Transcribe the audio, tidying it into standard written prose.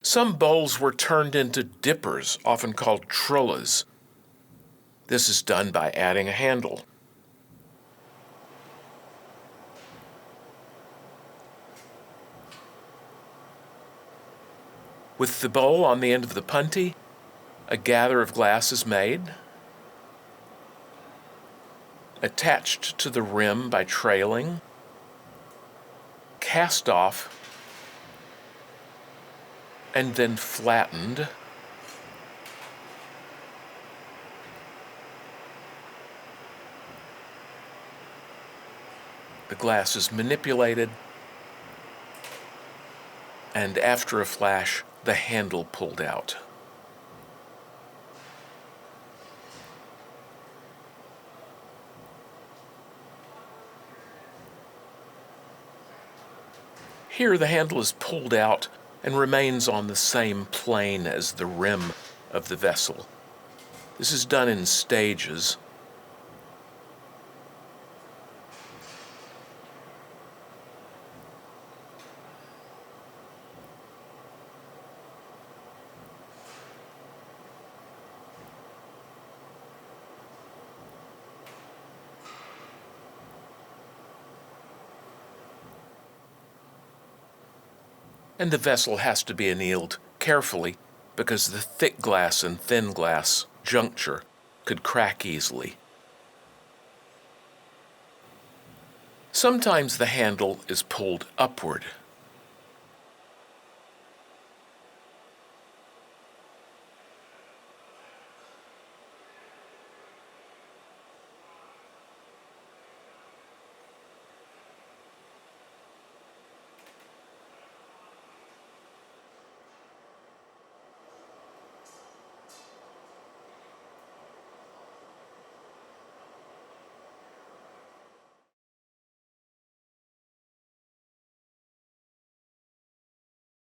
Some bowls were turned into dippers, often called trullas. This is done by adding a handle. With the bowl on the end of the punty, a gather of glass is made, attached to the rim by trailing, cast off, and then flattened. The glass is manipulated, and after a flash, the handle pulled out. Here the handle is pulled out and remains on the same plane as the rim of the vessel. This is done in stages. And the vessel has to be annealed carefully because the thick glass and thin glass juncture could crack easily. Sometimes the handle is pulled upward